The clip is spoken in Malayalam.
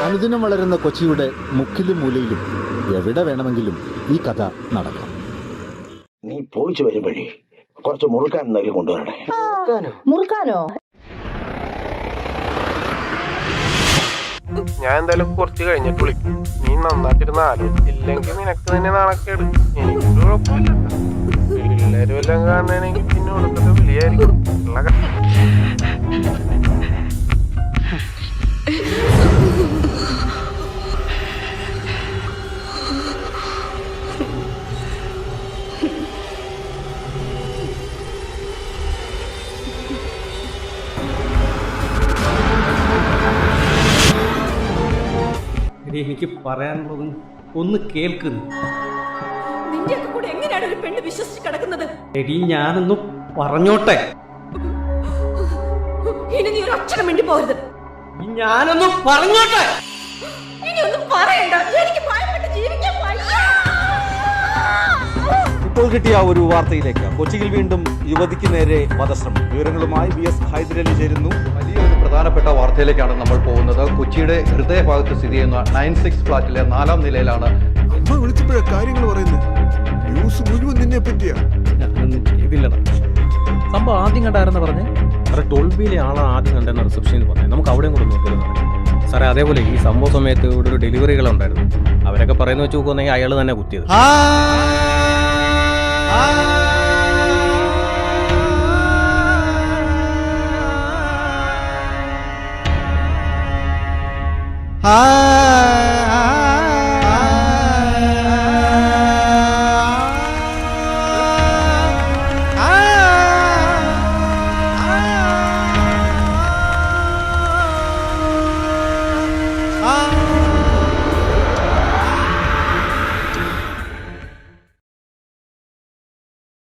അനുദിനം വളരുന്ന കൊച്ചിയുടെ മുക്കിലും മൂലയിലും എവിടെ വേണമെങ്കിലും ഈ കഥ നടക്കാം. നീ പോയിച്ചു വരുമ്പഴേ കുറച്ച് മുറുക്കാൻ നൽകി കൊണ്ടുവരണേ. മുറുക്കാനോ? ഞാൻ എന്തായാലും കുറച്ച് കഴിഞ്ഞിട്ട് വിളിക്കും. നീ നന്നായിട്ടിരുന്ന ആലോചിച്ചില്ലെങ്കിൽ നിനക്ക് തന്നെ നാണക്കേട്. എനിക്കൊരു കുഴപ്പമില്ല. പിള്ളേരും എല്ലാം കാണണമെങ്കിൽ പിന്നെ കൊടുത്തിട്ട് വിളിയായിരിക്കും. എനിക്ക് പറയാനുള്ളത് ഒന്ന് കേൾക്കുന്നു. നിന്റെയൊക്കെ കൂടെ എങ്ങനെയാണ് ഒരു പെണ്ണ് വിശ്വസിച്ച് കിടക്കുന്നത്? എടി ഞാനൊന്ന് പറഞ്ഞോട്ടെ. ഇനി നീ ഒരു അക്ഷരം മിണ്ടി പോകരുത്. ഞാനൊന്ന് പറഞ്ഞോട്ടെ. ഇനി ഒന്നും പറയണ്ട. എനിക്ക് ഭയപ്പെട്ട് ജീവിക്കാൻ വയ്യ. ഇപ്പോൾ കിട്ടിയ ഒരു വാർത്തയിലേക്ക്. കൊച്ചിയിൽ വീണ്ടും യുവതിക്ക് നേരെ വധശ്രമം. വിവരങ്ങളുമായി BS ഹൈദരലി ചേരുന്നു. വലിയൊരു പ്രധാനപ്പെട്ട വാർത്തയിലേക്കാണ് നമ്മൾ പോകുന്നത്. കൊച്ചിയുടെ ഹൃദയഭാഗത്ത് സ്ഥിതി ചെയ്യുന്ന 96 ഫ്ലാറ്റിലെ 4ാം നിലയിലാണ്. അമ്മ വിളിച്ചപ്പോഴാ കാര്യങ്ങൾ പറയുന്നത്. ന്യൂസ് മുഴുവൻ നിന്നെ പറ്റിയാ. ഞാനൊന്നും ചെയ്തില്ലടാ. സംഭവം ആദ്യം കണ്ടായിരുന്നു പറഞ്ഞ് സാറേ. ടോൾബിയിലെ ആളാണ് ആദ്യം കണ്ടെന്ന റിസപ്ഷനിൽ പറഞ്ഞത്. നമുക്ക് അവിടെയും കൂടെ നോക്കിയിരുന്നു സാറേ. അതേപോലെ ഈ സംഭവ സമയത്ത് ഇവിടെ ഒരു ഡെലിവറികളുണ്ടായിരുന്നു. അവരൊക്കെ പറയുന്ന വെച്ച് നോക്കുന്നെങ്കിൽ അയാൾ തന്നെ കുത്തിയത്. ആ